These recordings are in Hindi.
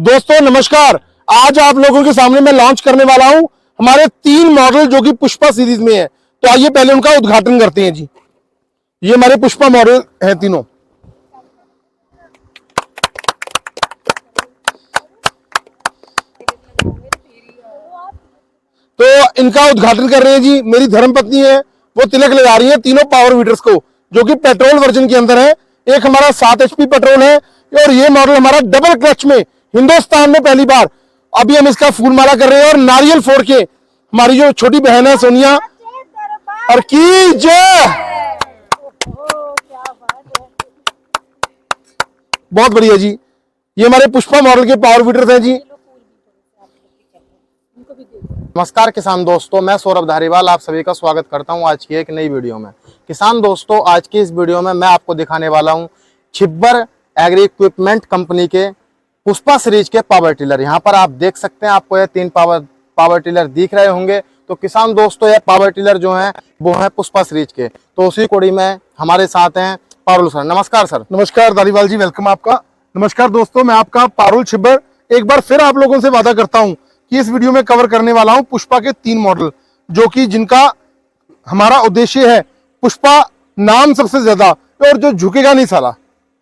दोस्तों नमस्कार। आज आप लोगों के सामने मैं लॉन्च करने वाला हूं हमारे 3 मॉडल जो कि पुष्पा सीरीज में है। तो आइए पहले उनका उद्घाटन करते हैं जी। ये हमारे पुष्पा मॉडल हैं तीनों। तो इनका उद्घाटन कर रहे हैं जी मेरी धर्मपत्नी है, वो तिलक लगा रही है तीनों पावर वीडर्स को, जो कि पेट्रोल वर्जन के अंदर है। एक हमारा 7 HP पेट्रोल है और ये मॉडल हमारा डबल क्लच में हिंदुस्तान में पहली बार। अभी हम इसका फूल माला कर रहे हैं और नारियल फोड़ के हमारी जो छोटी बहन है सोनिया और की जय। बहुत बढ़िया जी। ये हमारे पुष्पा मॉडल के पावर वीडर्स हैं जी। नमस्कार किसान दोस्तों, मैं सौरभ धारीवाल आप सभी का स्वागत करता हूं आज की एक नई वीडियो में। किसान दोस्तों, आज की इस वीडियो में मैं आपको दिखाने वाला हूं छिब्बर एग्री इक्विपमेंट कंपनी के पुष्पा सीरीज के पावर टिलर। यहां पर आप देख सकते हैं, आपको ये 3 पावर टिलर दिख रहे होंगे। तो किसान दोस्तों, ये पावर टिलर जो है वो है पुष्पा सीरीज के। तो उसी कड़ी में हमारे साथ हैं पारुल सर। नमस्कार सर। नमस्कार धारीवाल जी, वेलकम आपका। नमस्कार दोस्तों, मैं आपका पारुल छिब्बर एक बार फिर आप लोगों से वादा करता हूं कि इस वीडियो में कवर करने वाला हूं पुष्पा के 3 मॉडल, जो कि जिनका हमारा उद्देश्य है पुष्पा नाम सबसे ज्यादा और जो झुकेगा नहीं साला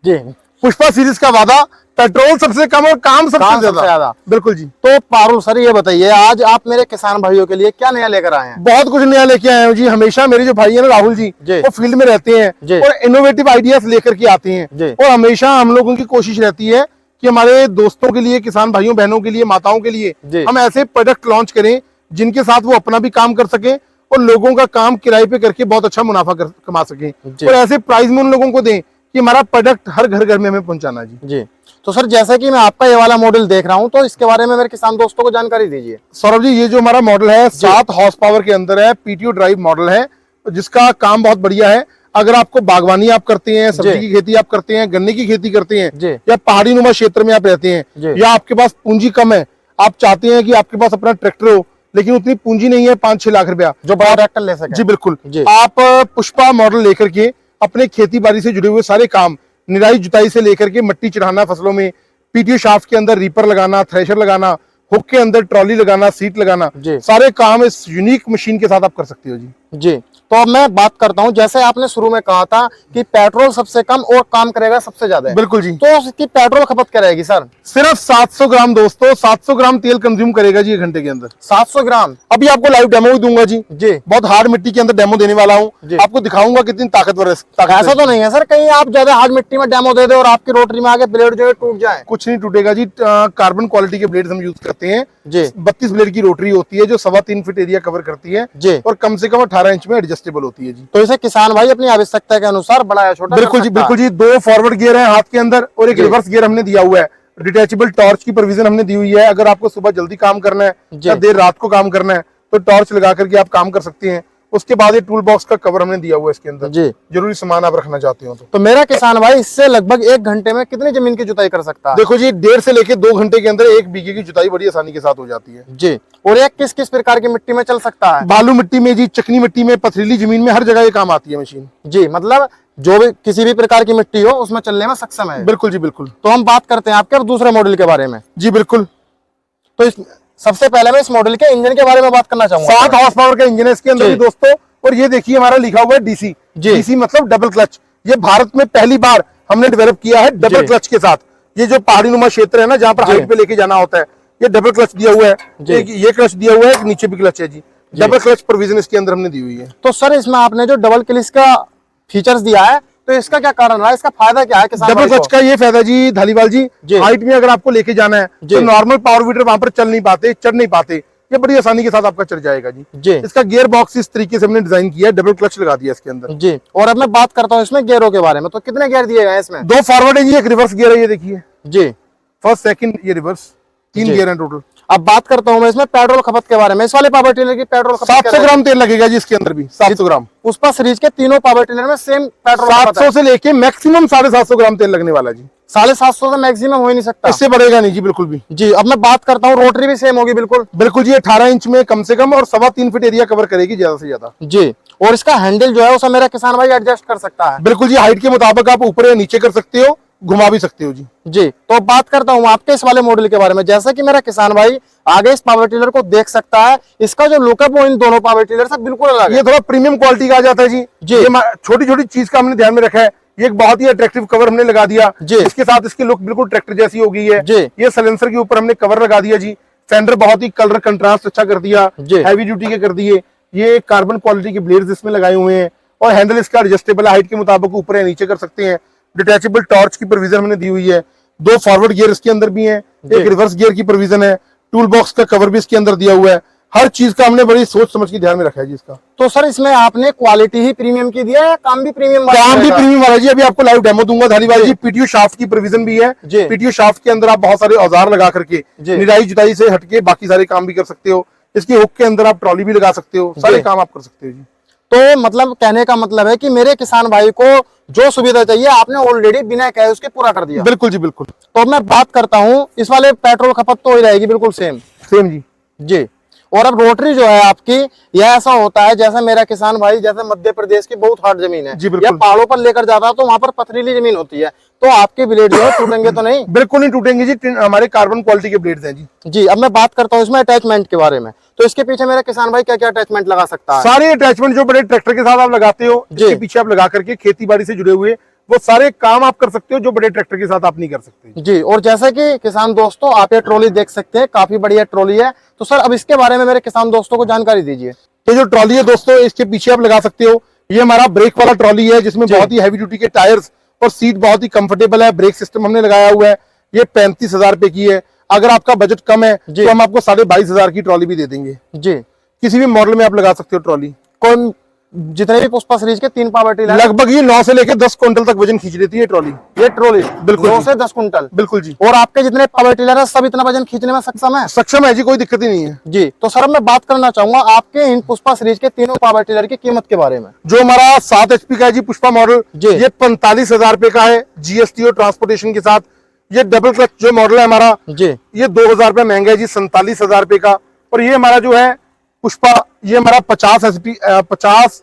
जी। पुष्पा सीरीज का वादा, पेट्रोल सबसे कम और काम सबसे ज्यादा। बिल्कुल जी। तो पारुल सर, ये बताइए आज आप मेरे किसान भाइयों के लिए क्या नया लेकर आए हैं? बहुत कुछ नया लेके आए हैं जी। हमेशा मेरे जो भाई है ना राहुल जी, वो फील्ड में रहते हैं और इनोवेटिव आइडियाज लेकर के आते हैं। और हमेशा हम लोगों की कोशिश रहती है कि हमारे दोस्तों के लिए, किसान भाइयों बहनों के लिए, माताओं के लिए हम ऐसे प्रोडक्ट लॉन्च करें जिनके साथ वो अपना भी काम कर सके और लोगों का काम किराए पे करके बहुत अच्छा मुनाफा कमा सके, और ऐसे प्राइस में उन लोगों को दें कि हमारा प्रोडक्ट हर घर घर में हमें पहुंचाना जी। तो सर, जैसे कि मैं आपका ये वाला मॉडल देख रहा हूं, तो इसके बारे में मेरे किसान दोस्तों को जानकारी दीजिए। सौरभ जी, ये जो हमारा मॉडल है 7 हॉर्स पावर के अंदर है, PTO ड्राइव मॉडल है, जिसका काम बहुत बढ़िया है। अगर आपको बागवानी आप करते हैं, सब्जी की खेती आप करते हैं, गन्ने की खेती करते हैं, या पहाड़ी नुमा क्षेत्र में आप रहते हैं, या आपके पास पूंजी कम है, आप चाहते हैं कि आपके पास अपना ट्रैक्टर हो लेकिन उतनी पूंजी नहीं है 5-6 लाख रुपया जो बड़ा ट्रैक्टर ले सके, जी बिल्कुल, आप पुष्पा मॉडल लेकर के अपने खेती बाड़ी से जुड़े हुए सारे काम, निराई जुताई से लेकर के मट्टी चढ़ाना फसलों में, PTO शाफ्ट के अंदर रीपर लगाना, थ्रेशर लगाना, हुक के अंदर ट्रॉली लगाना, सीट लगाना, सारे काम इस यूनिक मशीन के साथ आप कर सकते हो जी। तो अब मैं बात करता हूं, जैसे आपने शुरू में कहा था कि पेट्रोल सबसे कम और काम करेगा सबसे ज्यादा। बिल्कुल जी। तो उसकी पेट्रोल खपत करेगी सर सिर्फ 700 ग्राम दोस्तों, 700 ग्राम तेल कंज्यूम करेगा जी 1 घंटे के अंदर। 700 ग्राम। अभी आपको लाइव डेमो भी दूंगा जी। बहुत हार्ड मिट्टी के अंदर डेमो देने वाला हूँ, आपको दिखाऊंगा कितनी ताकतवर है। ऐसा तो नहीं है सर कहीं आप ज्यादा हार्ड मिट्टी में डेमो दे दे और आपकी रोटरी में आगे ब्लेड जो है टूट जाए? कुछ नहीं टूटेगा जी। कार्बन क्वालिटी के ब्लेड हम यूज करते हैं। 32 ब्लेड की रोटरी होती है जो 3.25 फीट एरिया कवर करती है और कम से कम 18 इंच में एडजस्टेबल होती है जी। तो इसे किसान भाई अपनी आवश्यकता के अनुसार बड़ा या छोटा बिल्कुल जी, बिल्कुल जी। 2 फॉरवर्ड गियर है हाथ के अंदर और एक रिवर्स गियर हमने दिया हुआ है। डिटैचेबल टॉर्च की प्रोविजन हमने दी हुई है। अगर आपको सुबह जल्दी काम करना है या देर रात को काम करना है तो टॉर्च लगा करके आप काम कर सकते हैं। उसके बाद ये टूल बॉक्स का कवर हमने दिया हुआ है इसके अंदर, जरूरी सामान आप रखना चाहते हो तो मेरा किसान भाई इससे लगभग 1 घंटे में कितनी जमीन की जुताई कर सकता है? देखो जी, 1.5 से लेके 2 घंटे के अंदर 1 बीघे की जुताई बड़ी आसानी के साथ हो जाती है जी। और ये किस किस प्रकार की मिट्टी में चल सकता है? बालू मिट्टी में जी, चिकनी मिट्टी में, पथरीली जमीन में, हर जगह ये काम आती है मशीन जी। मतलब जो भी किसी भी प्रकार की मिट्टी हो उसमें चलने में सक्षम है। बिल्कुल जी, बिल्कुल। तो हम बात करते हैं आपके अब दूसरे मॉडल के बारे में। जी बिल्कुल। तो सबसे पहले मैं इस मॉडल के इंजन के बारे में बात करना चाहूंगा। 7 हॉर्स पावर का इंजन है इसके अंदर भी दोस्तों। और ये देखिए हमारा लिखा हुआ है DC। DC मतलब डबल क्लच। ये भारत में पहली बार हमने डेवलप किया है डबल क्लच के साथ। ये जो पहाड़ी नुमा क्षेत्र है ना, जहाँ पर हाइट पे लेके जाना होता है, ये डबल क्लच दिया हुआ है। ये क्लच दिया हुआ है, नीचे भी क्लच है जी। डबल क्लच प्रोविजन इसके अंदर हमने दी हुई है। तो सर, इसमें आपने जो डबल क्लच का फीचर्स दिया है, तो इसका क्या कारण रहा है? इसका फायदा क्या है किसान? डबल क्लच का ये फायदा जी धालीवाल जी, हाइट में अगर आपको लेके जाना है तो नॉर्मल पावर वीडर वहां पर चल नहीं पाते, चढ़ नहीं पाते, ये बड़ी आसानी के साथ आपका चढ़ जाएगा जी। इसका गियर बॉक्स इस तरीके से हमने डिजाइन किया है, डबल क्लच लगा दिया इसके अंदर जी। और अब मैं बात करता हूँ इसमें गियरों के बारे में। तो कितने गियर दिए गए हैं इसमें? 2 फॉरवर्ड है जी, एक रिवर्स गियर है, ये देखिए जी। फर्स्ट सेकंड, ये रिवर्स, 3 गियर है टोटल। अब बात करता हूँ मैं इसमें पेट्रोल खपत के बारे में। इस वाले पावर टिलर की पेट्रोल खपत 700 ग्राम तेल लगेगा जी इसके अंदर भी, 700 ग्राम। पुष्पा सीरीज के तीनों पावर टिलर में सेम पेट्रोल 700 से लेके मैक्सिमम 750 ग्राम तेल लगने वाला जी। 750 से मैक्सिमम हो ही नहीं सकता, इससे बढ़ेगा नहीं जी, बिल्कुल भी जी। अब मैं बात करता हूँ, रोटरी भी सेम होगी बिल्कुल? बिल्कुल जी। 18 इंच में कम से कम और 3.25 फीट एरिया कवर करेगी ज्यादा से ज्यादा जी। और इसका हैंडल जो है उसे मेरा किसान भाई एडजस्ट कर सकता है? बिल्कुल जी। हाइट के मुताबिक आप ऊपर या नीचे कर सकते हो घुमा भी सकते हो जी। जी, तो बात करता हूँ आपके इस वाले मॉडल के बारे में। जैसा कि मेरा किसान भाई आगे इस पावर टिलर को देख सकता है, इसका जो लुकअप वो इन दोनों पावर टिलर से बिल्कुल अलग है। ये थोड़ा प्रीमियम क्वालिटी का आ जाता है जी। ये छोटी छोटी चीज का हमने ध्यान में रखा है। ये एक बहुत ही अट्रैक्टिव कवर हमने लगा दिया, इसके साथ इसकी लुक बिल्कुल ट्रैक्टर जैसी हो गई है। ये साइलेंसर के ऊपर हमने कवर लगा दिया जी। फेंडर बहुत ही कलर कंट्रास्ट अच्छा कर दिया, हैवी ड्यूटी के कर दिए। ये कार्बन क्वालिटी के ब्लेड्स इसमें लगाए हुए हैं और हैंडल इसका एडजस्टेबल हाइट के मुताबिक ऊपर या नीचे कर सकते हैं। डिटैचेबल टॉर्च की प्रोविजन हमने दी हुई है। 2 फॉरवर्ड गियर इसके अंदर भी हैं, एक रिवर्स गियर की प्रोविजन है। टूल बॉक्स का कवर भी इसके अंदर दिया हुआ है। हर चीज का हमने बड़ी सोच समझ के ध्यान में रखा है जी इसका। तो सर इसमें आपने क्वालिटी ही प्रीमियम की दिया है, काम भी प्रीमियम काम भी प्रीमियम वाला जी। अभी आपको लाइव डेमो दूंगा धारीवाल जी। पीटीओ शाफ्ट की प्रोविजन भी है। पीटीओ शाफ्ट के अंदर आप बहुत सारे औजार लगा करके निराई जुताई से हटके बाकी सारे काम भी कर सकते हो। इसकी हुक के अंदर आप ट्रॉली भी लगा सकते हो, सारे काम आप कर सकते हो जी। तो मतलब कहने का मतलब है कि मेरे किसान भाई को जो सुविधा चाहिए आपने ऑलरेडी बिना कहे उसके पूरा कर दिया। बिल्कुल जी बिल्कुल। तो मैं बात करता हूँ इस वाले पेट्रोल खपत तो ही रहेगी बिल्कुल सेम जी जी। और अब रोटरी जो है आपकी, यह ऐसा होता है जैसे मेरा किसान भाई जैसे मध्य प्रदेश की बहुत हार्ड जमीन है, या पहाड़ों पर लेकर जाता है तो वहां पर पथरीली जमीन होती है, तो आपके ब्लेड जो है टूटेंगे तो नहीं? बिल्कुल नहीं टूटेंगे जी, हमारे कार्बन क्वालिटी के ब्लेड्स हैं जी। जी, अब मैं बात करता हूँ इसमें अटैचमेंट के बारे में। तो इसके पीछे मेरा किसान भाई क्या क्या अटैचमेंट लगा सकता है? सारे अटैचमेंट जो बड़े ट्रैक्टर के साथ आप लगाते हो, इसके पीछे आप लगा करके खेती बाड़ी से जुड़े हुए वो सारे काम आप कर सकते हो जो बड़े ट्रैक्टर के साथ आप नहीं कर सकते जी। और जैसे कि किसान दोस्तों आप ये ट्रॉली देख सकते हैं, काफी बढ़िया ट्रॉली है। तो सर अब इसके बारे में मेरे किसान दोस्तों को जानकारी दीजिए। ये जो ट्रॉली है दोस्तों, इसके पीछे आप लगा सकते हो। ये हमारा ब्रेक वाला ट्रॉली है जिसमें बहुत ही हैवी ड्यूटी के टायर्स और सीट बहुत ही कंफर्टेबल है। ब्रेक सिस्टम हमने लगाया हुआ है। ये 35,000 रुपए की है। अगर आपका बजट कम है तो हम आपको 22,500 की ट्रॉली भी दे देंगे जी। किसी भी मॉडल में आप लगा सकते हो ट्रॉली। कौन जितने भी पुष्पा सीरीज के 3 पावर टिलर लगभग ये 9 से लेकर 10 क्विंटल तक वजन खींच लेती है ट्रॉली। ये ट्रॉली बिल्कुल 9 से 10 क्विंटल बिल्कुल जी। और आपके जितने पावर टिलर है सब इतना वजन खींचने में सक्षम है जी, कोई दिक्कत ही नहीं है जी। तो सर मैं बात करना चाहूंगा आपके इन पुष्पा सीरीज के तीनों पावर टिलर की कीमत के बारे में। जो हमारा 7 HP का है जी पुष्पा मॉडल, ये 45,000 रुपए का है जीएसटी और ट्रांसपोर्टेशन के साथ। ये डबल क्लच जो मॉडल है हमारा जी, ये 2,000 रुपए महंगा है जी, 47,000 रुपए का। और ये हमारा जो है पुष्पा, ये हमारा 50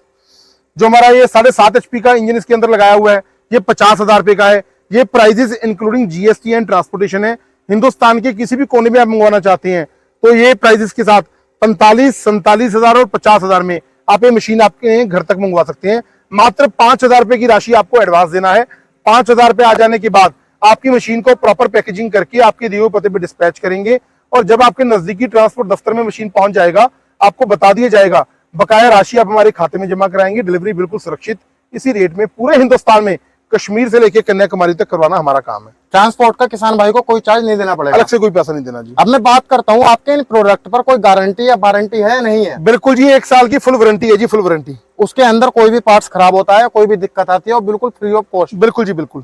जो हमारा ये 7.5 HP का इंजन इसके अंदर लगाया हुआ है, ये 50,000 रुपए का है। ये prices including GST and transportation है। हिंदुस्तान के किसी भी कोने में आप मंगवाना चाहते हैं तो ये प्राइजेस के साथ 45, 47,000 और 50,000 में आप ये मशीन आपके घर तक मंगवा सकते हैं। मात्र 5,000 रुपए की राशि आपको एडवांस देना है। 5,000 रुपए आ जाने के बाद आपकी मशीन को प्रॉपर पैकेजिंग करके आपके दिए हुए पते पे डिस्पैच करेंगे और जब आपके नजदीकी ट्रांसपोर्ट दफ्तर में मशीन पहुंच जाएगा आपको बता दिया जाएगा, बकाया राशि आप हमारे खाते में जमा कराएंगे। डिलीवरी बिल्कुल सुरक्षित इसी रेट में पूरे हिंदुस्तान में कश्मीर से लेकर कन्याकुमारी तक करवाना हमारा काम है। ट्रांसपोर्ट का किसान भाई को कोई चार्ज नहीं देना पड़ेगा, अलग से कोई पैसा नहीं देना जी। अब मैं बात करता हूँ आपके इन प्रोडक्ट पर कोई गारंटी या वारंटी है नहीं है? बिल्कुल जी, 1 साल की फुल वारंटी है जी, फुल वारंटी। उसके अंदर कोई भी पार्ट्स खराब होता है, कोई भी दिक्कत आती है और बिल्कुल फ्री ऑफ कॉस्ट। बिल्कुल जी बिल्कुल।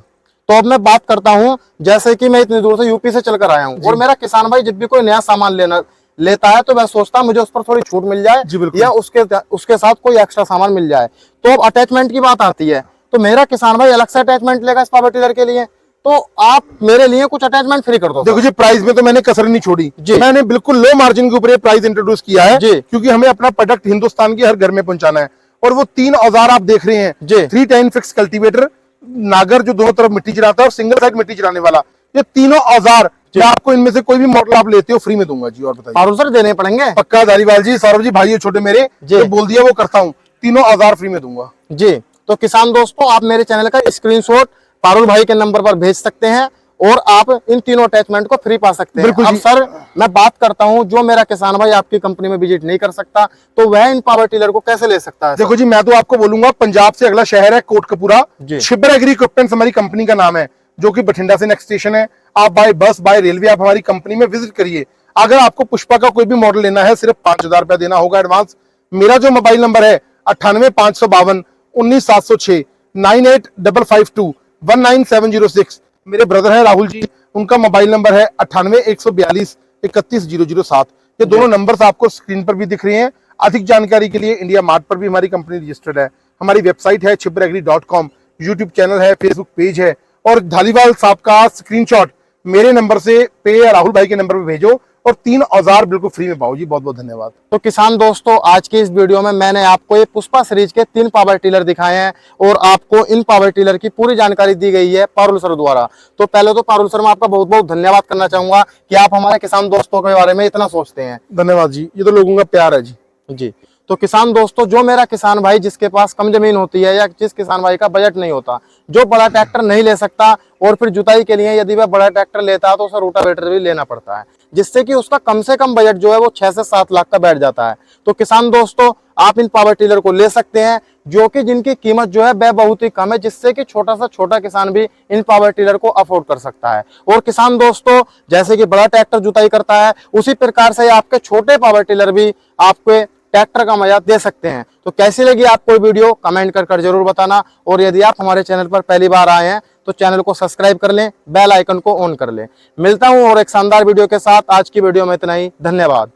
तो अब मैं बात करता हूँ जैसे कि मैं इतनी दूर से यूपी से चलकर आया हूँ और मेरा किसान भाई जब भी कोई नया सामान लेता है तो मैं सोचता हूँ मुझे उस पर थोड़ी छूट मिल जाए या उसके साथ कोई एक्स्ट्रा सामान मिल जाए। तो अब अटैचमेंट की बात आती है तो मेरा किसान भाई अलग से अटैचमेंट लेगा इस पावर टिलर के लिए, तो आप मेरे लिए कुछ अटैचमेंट फ्री कर दो। देखो जी, प्राइस में तो मैंने कसर नहीं छोड़ी, मैंने बिल्कुल लो मार्जिन के ऊपर ये प्राइस इंट्रोड्यूस किया है क्योंकि हमें अपना प्रोडक्ट हिंदुस्तान के हर घर में पहुंचाना है। और वो 3 औजार आप देख रहे हैं, 3 टाइन फिक्स कल्टीवेटर, नागर जो दोनों तरफ मिट्टी चलाता है और सिंगल साइड मिट्टी चलाने वाला, ये तीनों औजार मैं आपको इनमें से कोई भी मॉडल आप लेते हो फ्री में दूंगा जी। और बताइए, और सर देने पड़ेंगे? पक्का धारीवाल जी, सौरभ जी भाई छोटे मेरे, जो बोल दिया वो करता हूँ, तीनों औजार फ्री में दूंगा जी। तो किसान दोस्तों आप मेरे चैनल का स्क्रीनशॉट पारुल भाई के नंबर पर भेज सकते हैं और आप इन तीनों अटैचमेंट को फ्री पा सकते हैं। अब सर मैं बात करता हूं, जो मेरा किसान भाई आपकी कंपनी में विजिट नहीं कर सकता तो वह इन पावर टिलर को कैसे ले सकता है? देखो जी, मैं तो आपको बोलूंगा पंजाब से अगला शहर है कोटकपुरा, छिब्बर एग्री इक्विपमेंट्स हमारी कंपनी का नाम है, जो कि बठिंडा से नेक्स्ट स्टेशन है। आप बाय बस बाय रेलवे आप हमारी कंपनी में विजिट करिए। अगर आपको पुष्पा का कोई भी मॉडल लेना है सिर्फ 5,000 रुपया देना होगा एडवांस। मेरा जो मोबाइल नंबर है 98,552 19,706 98,552 19,706। मेरे ब्रदर है राहुल जी, उनका मोबाइल नंबर है 98,142 31,007। ये दोनों नंबर्स आपको स्क्रीन पर भी दिख रहे हैं। अधिक जानकारी के लिए इंडिया मार्ट पर भी हमारी कंपनी रजिस्टर्ड है। हमारी वेबसाइट है chibberagri.com, यूट्यूब चैनल है, फेसबुक पेज है और धालीवाल साहब का स्क्रीनशॉट मेरे नंबर से पे या राहुल भाई के नंबर पे भेजो और 3 औजार बिल्कुल फ्री में पाओ जी। बहुत बहुत धन्यवाद। तो किसान दोस्तों, आज की इस वीडियो में मैंने आपको ये पुष्पा सीरीज के 3 पावर टिलर दिखाए हैं और आपको इन पावर टिलर की पूरी जानकारी दी गई है पारुल सर द्वारा। तो पहले तो पारुल सर मैं आपका बहुत बहुत धन्यवाद करना चाहूंगा कि आप हमारे किसान दोस्तों के बारे में इतना सोचते हैं। धन्यवाद जी, ये तो लोगों का प्यार है जी। जी, तो किसान दोस्तों, जो मेरा किसान भाई जिसके पास कम जमीन होती है या जिस किसान भाई का बजट नहीं होता, जो बड़ा ट्रैक्टर नहीं ले सकता और फिर जुताई के लिए यदि वह बड़ा ट्रैक्टर लेता है तो उसे रोटावेटर भी लेना पड़ता है, जिससे कि उसका कम से कम बजट जो है वो 6 से 7 लाख का बैठ जाता है। तो किसान दोस्तों, आप इन पावर टिलर को ले सकते हैं, जो कि जिनकी कीमत जो है वह बहुत ही कम है, जिससे कि छोटा सा छोटा किसान भी इन पावर टिलर को अफोर्ड कर सकता है। और किसान दोस्तों, जैसे कि बड़ा ट्रैक्टर जुताई करता है, उसी प्रकार से आपके छोटे पावर टिलर भी आपके ट्रैक्टर का मजा दे सकते हैं। तो कैसी लगी आपको वीडियो कमेंट कर जरूर बताना। और यदि आप हमारे चैनल पर पहली बार आए हैं तो चैनल को सब्सक्राइब कर लें, बेल आइकन को ऑन कर लें। मिलता हूं और एक शानदार वीडियो के साथ। आज की वीडियो में इतना ही। धन्यवाद।